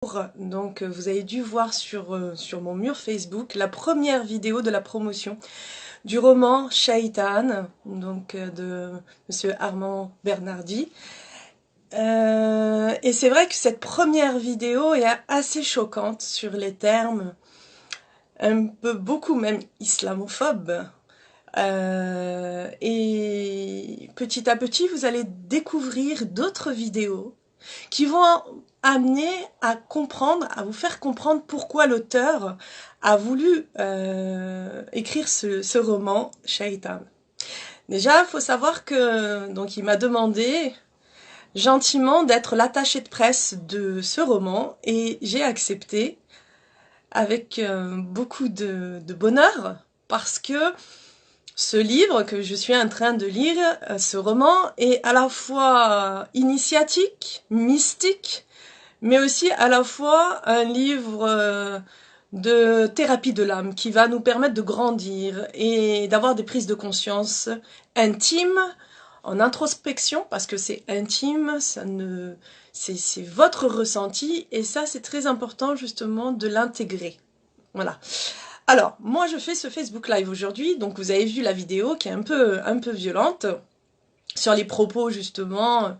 Donc vous avez dû voir sur mon mur Facebook la première vidéo de la promotion du roman Shaitan, donc de Monsieur Armand Bernardi. Et c'est vrai que cette première vidéo est assez choquante sur les termes, un peu beaucoup même islamophobes. Et petit à petit, vous allez découvrir d'autres vidéos qui vont amener à comprendre, à vous faire comprendre pourquoi l'auteur a voulu écrire ce roman Shaitan. Déjà, il faut savoir que donc il m'a demandé gentiment d'être l'attaché de presse de ce roman et j'ai accepté avec beaucoup de bonheur parce que ce livre que je suis en train de lire, ce roman, est à la fois initiatique, mystique, mais aussi à la fois un livre de thérapie de l'âme qui va nous permettre de grandir et d'avoir des prises de conscience intimes, en introspection, parce que c'est intime, c'est votre ressenti, et ça c'est très important justement de l'intégrer. Voilà. Alors, moi je fais ce Facebook Live aujourd'hui, donc vous avez vu la vidéo qui est un peu violente, sur les propos justement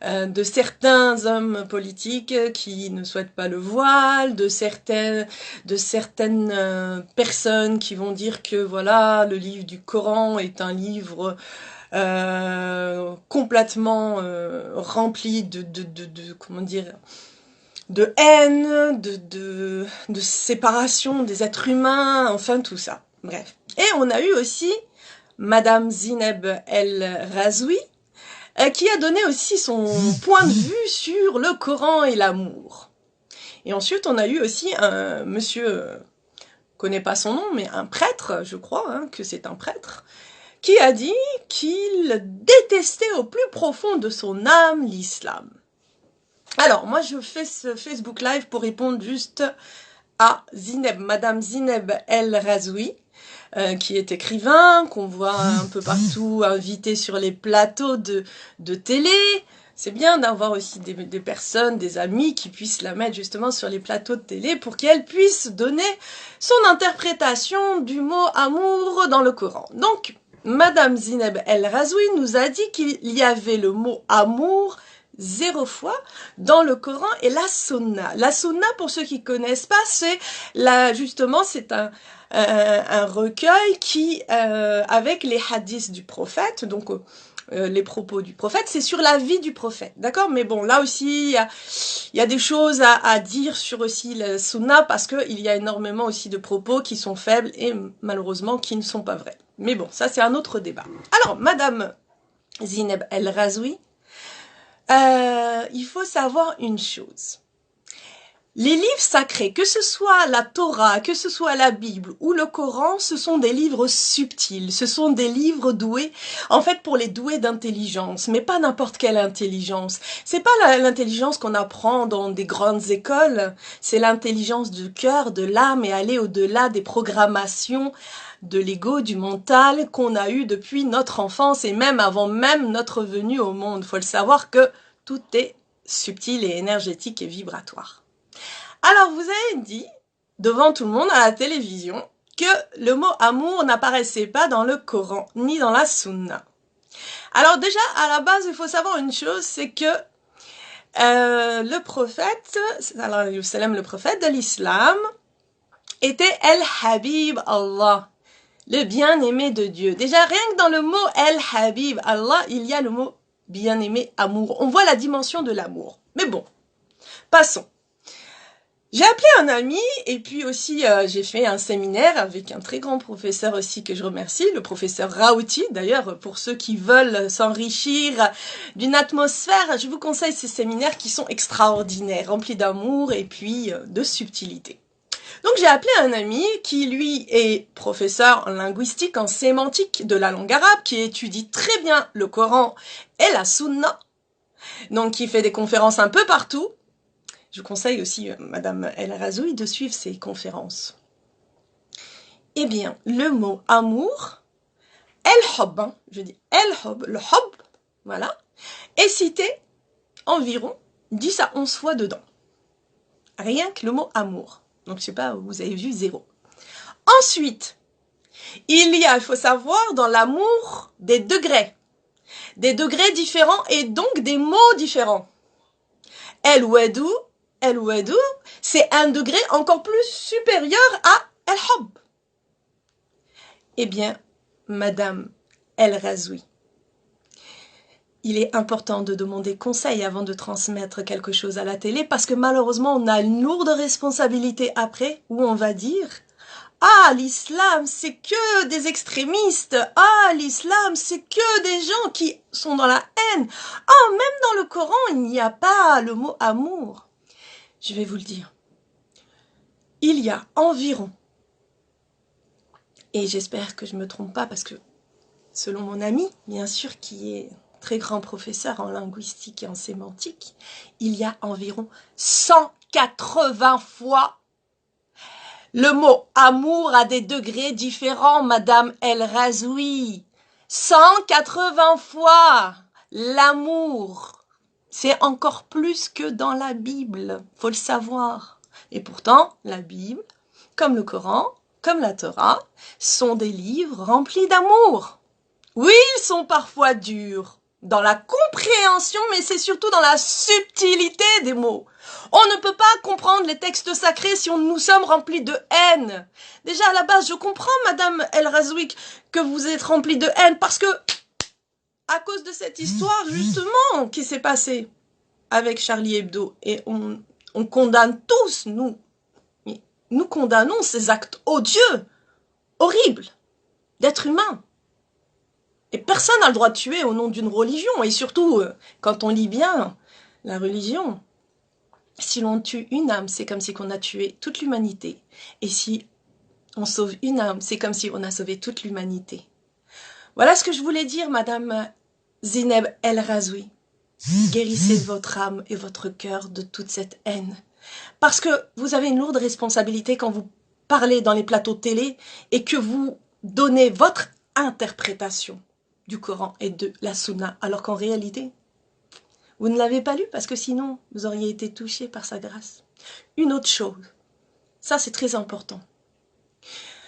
de certains hommes politiques qui ne souhaitent pas le voile, de certaines personnes qui vont dire que voilà, le livre du Coran est un livre complètement rempli de comment dire, de haine, de séparation des êtres humains, enfin tout ça. Bref. Et on a eu aussi Madame Zineb El Razoui, qui a donné aussi son point de vue sur le Coran et l'amour. Et ensuite, on a eu aussi un monsieur, connais pas son nom, mais un prêtre, je crois que c'est un prêtre, qui a dit qu'il détestait au plus profond de son âme l'islam. Alors, moi, je fais ce Facebook Live pour répondre juste à Madame Zineb El Razoui, qui est écrivain, qu'on voit un peu partout invité sur les plateaux de télé. C'est bien d'avoir aussi des personnes, des amis qui puissent la mettre justement sur les plateaux de télé pour qu'elle puisse donner son interprétation du mot amour dans le Coran. Donc, Madame Zineb El Razoui nous a dit qu'il y avait le mot amour 0 fois dans le Coran et la Sunna. La Sunna, pour ceux qui connaissent pas, c'est justement c'est un recueil qui avec les hadiths du prophète, donc les propos du prophète, c'est sur la vie du prophète, d'accord? Mais bon, là aussi il y a des choses à dire sur aussi la Sunna parce que il y a énormément aussi de propos qui sont faibles et malheureusement qui ne sont pas vrais. Mais bon, ça c'est un autre débat. Alors, Madame Zineb El Razoui, il faut savoir une chose. Les livres sacrés, que ce soit la Torah, que ce soit la Bible ou le Coran, ce sont des livres subtils, ce sont des livres doués, en fait pour les doués d'intelligence, mais pas n'importe quelle intelligence. C'est pas l'intelligence qu'on apprend dans des grandes écoles, c'est l'intelligence du cœur, de l'âme et aller au-delà des programmations de l'ego, du mental qu'on a eu depuis notre enfance et même avant même notre venue au monde. Faut le savoir que tout est subtil et énergétique et vibratoire. Alors, vous avez dit, devant tout le monde à la télévision, que le mot amour n'apparaissait pas dans le Coran, ni dans la Sunna. Alors déjà, à la base, il faut savoir une chose, c'est que le prophète, le prophète de l'islam, était El-Habib Allah, le bien-aimé de Dieu. Déjà, rien que dans le mot El-Habib Allah, il y a le mot bien-aimé, amour. On voit la dimension de l'amour. Mais bon, passons. J'ai appelé un ami et puis aussi j'ai fait un séminaire avec un très grand professeur aussi que je remercie, le professeur Raouti. D'ailleurs, pour ceux qui veulent s'enrichir d'une atmosphère, je vous conseille ces séminaires qui sont extraordinaires, remplis d'amour et puis de subtilité. Donc j'ai appelé un ami qui lui est professeur en linguistique, en sémantique de la langue arabe, qui étudie très bien le Coran et la Sunna, donc qui fait des conférences un peu partout. Je conseille aussi Madame El Razoui de suivre ses conférences. Eh bien, le mot amour, el-hob, je dis el-hob, le hob, voilà, est cité environ 10 à 11 fois dedans. Rien que le mot amour. Donc, je sais pas, vous avez vu 0. Ensuite, il faut savoir dans l'amour des degrés. Des degrés différents et donc des mots différents. El wedou, c'est un degré encore plus supérieur à el hub. Eh bien, Madame El Razoui, il est important de demander conseil avant de transmettre quelque chose à la télé parce que malheureusement, on a une lourde responsabilité après où on va dire « Ah, l'islam, c'est que des extrémistes. Ah, l'islam, c'est que des gens qui sont dans la haine. Ah, même dans le Coran, il n'y a pas le mot amour. » Je vais vous le dire. Il y a environ, et j'espère que je ne me trompe pas parce que selon mon ami, bien sûr, qui est très grand professeur en linguistique et en sémantique, il y a environ 180 fois le mot amour à des degrés différents, Madame El Razoui. 180 fois l'amour. C'est encore plus que dans la Bible, faut le savoir. Et pourtant, la Bible, comme le Coran, comme la Torah, sont des livres remplis d'amour. Oui, ils sont parfois durs dans la compréhension, mais c'est surtout dans la subtilité des mots. On ne peut pas comprendre les textes sacrés si nous sommes remplis de haine. Déjà, à la base, je comprends, Madame El Razoui, que vous êtes remplie de haine, parce que, à cause de cette histoire, justement, qui s'est passée avec Charlie Hebdo, et on condamne tous, nous condamnons ces actes odieux, horribles, d'êtres humains. Et personne n'a le droit de tuer au nom d'une religion. Et surtout, quand on lit bien la religion, si l'on tue une âme, c'est comme si on a tué toute l'humanité. Et si on sauve une âme, c'est comme si on a sauvé toute l'humanité. Voilà ce que je voulais dire, Madame Zineb El Razoui. Guérissez votre âme et votre cœur de toute cette haine. Parce que vous avez une lourde responsabilité quand vous parlez dans les plateaux de télé et que vous donnez votre interprétation du Coran et de la Sunna, alors qu'en réalité, vous ne l'avez pas lu parce que sinon, vous auriez été touché par sa grâce. Une autre chose, ça c'est très important.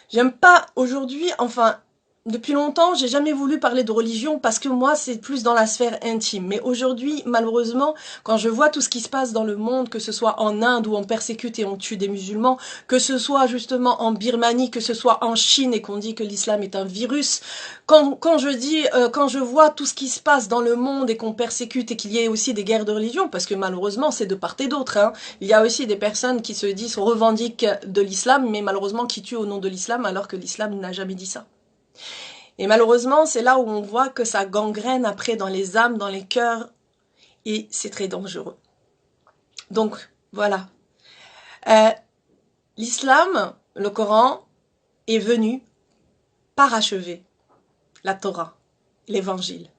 J'aime pas aujourd'hui, enfin, depuis longtemps, j'ai jamais voulu parler de religion parce que moi, c'est plus dans la sphère intime. Mais aujourd'hui, malheureusement, quand je vois tout ce qui se passe dans le monde, que ce soit en Inde où on persécute et on tue des musulmans, que ce soit justement en Birmanie, que ce soit en Chine et qu'on dit que l'islam est un virus, quand je vois tout ce qui se passe dans le monde et qu'on persécute et qu'il y ait aussi des guerres de religion, parce que malheureusement, c'est de part et d'autre, hein. Il y a aussi des personnes qui se disent, revendiquent de l'islam, mais malheureusement qui tuent au nom de l'islam alors que l'islam n'a jamais dit ça. Et malheureusement, c'est là où on voit que ça gangrène après dans les âmes, dans les cœurs, et c'est très dangereux. Donc, voilà. L'islam, le Coran, est venu parachever la Torah, l'évangile,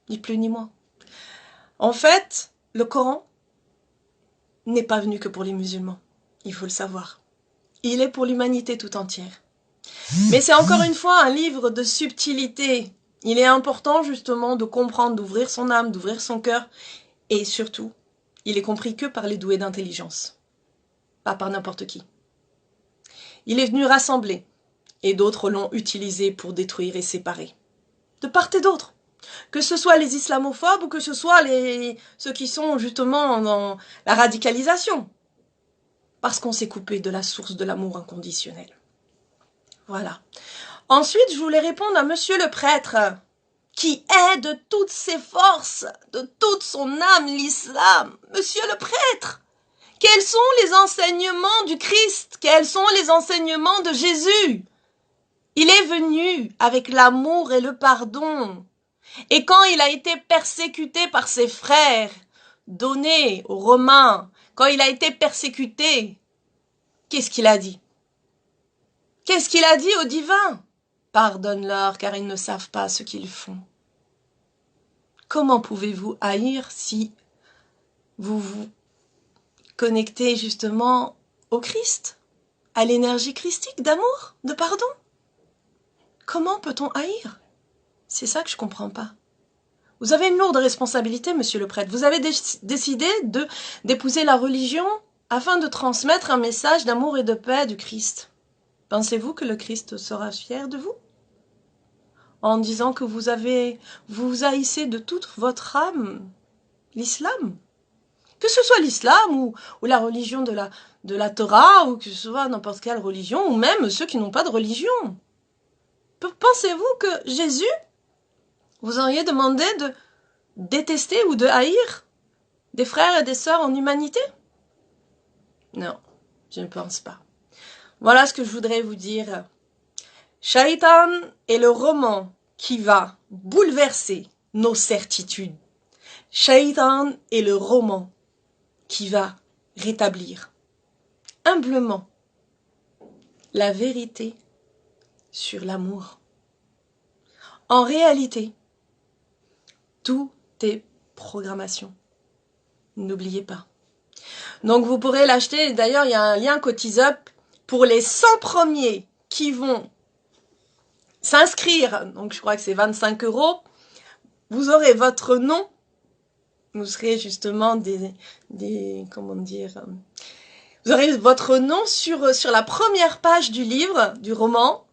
ni plus ni moins. En fait, le Coran n'est pas venu que pour les musulmans, il faut le savoir. Il est pour l'humanité tout entière. Mais c'est encore une fois un livre de subtilité. Il est important justement de comprendre, d'ouvrir son âme, d'ouvrir son cœur. Et surtout, il est compris que par les doués d'intelligence, pas par n'importe qui. Il est venu rassembler, et d'autres l'ont utilisé pour détruire et séparer. De part et d'autre. Que ce soit les islamophobes ou que ce soit ceux qui sont justement dans la radicalisation. Parce qu'on s'est coupé de la source de l'amour inconditionnel. Voilà. Ensuite, je voulais répondre à monsieur le prêtre, qui est de toutes ses forces, de toute son âme, l'islam. Monsieur le prêtre, quels sont les enseignements du Christ? Quels sont les enseignements de Jésus? Il est venu avec l'amour et le pardon. Et quand il a été persécuté par ses frères, donné aux Romains, quand il a été persécuté, qu'est-ce qu'il a dit? Qu'est-ce qu'il a dit au divin? Pardonne-leur car ils ne savent pas ce qu'ils font. Comment pouvez-vous haïr si vous vous connectez justement au Christ, à l'énergie christique d'amour, de pardon? Comment peut-on haïr? C'est ça que je ne comprends pas. Vous avez une lourde responsabilité, monsieur le prêtre. Vous avez décidé d'épouser la religion afin de transmettre un message d'amour et de paix du Christ. Pensez-vous que le Christ sera fier de vous? En disant que vous haïssez de toute votre âme l'islam? Que ce soit l'islam ou la religion de la Torah, ou que ce soit n'importe quelle religion, ou même ceux qui n'ont pas de religion. Pensez-vous que Jésus vous auriez demandé de détester ou de haïr des frères et des sœurs en humanité? Non, je ne pense pas. Voilà ce que je voudrais vous dire. Shaitan est le roman qui va bouleverser nos certitudes. Shaitan est le roman qui va rétablir humblement la vérité sur l'amour. En réalité, tout est programmation. N'oubliez pas. Donc vous pourrez l'acheter. D'ailleurs, il y a un lien Cotizup pour les 100 premiers qui vont s'inscrire. Donc je crois que c'est 25 €. Vous aurez votre nom. Vous serez justement comment dire, vous aurez votre nom sur la première page du livre, du roman,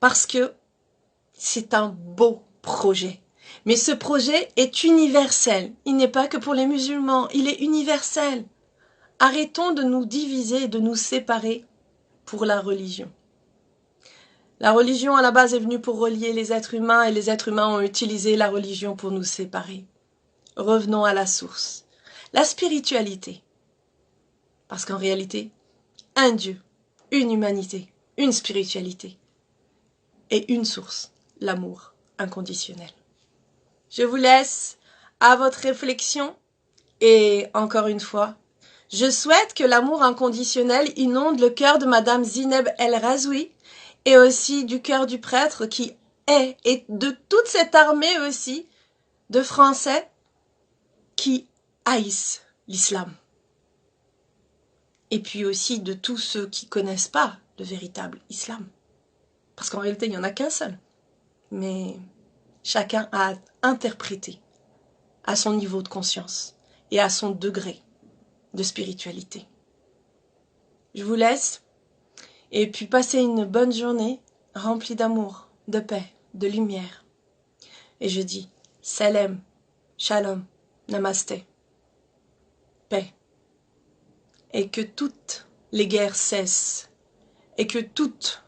parce que c'est un beau projet. Mais ce projet est universel. Il n'est pas que pour les musulmans, il est universel. Arrêtons de nous diviser et de nous séparer pour la religion. La religion à la base est venue pour relier les êtres humains et les êtres humains ont utilisé la religion pour nous séparer. Revenons à la source. La spiritualité. Parce qu'en réalité, un Dieu, une humanité, une spiritualité et une source, l'amour inconditionnel. Je vous laisse à votre réflexion et encore une fois, je souhaite que l'amour inconditionnel inonde le cœur de Madame Zineb El Razoui et aussi du cœur du prêtre qui est, et de toute cette armée aussi de Français qui haïssent l'islam. Et puis aussi de tous ceux qui ne connaissent pas le véritable islam. Parce qu'en réalité, il n'y en a qu'un seul. Mais chacun a interprété à son niveau de conscience et à son degré de spiritualité. Je vous laisse et puis passez une bonne journée remplie d'amour, de paix, de lumière. Et je dis salam, shalom, namasté, paix. Et que toutes les guerres cessent et que toutes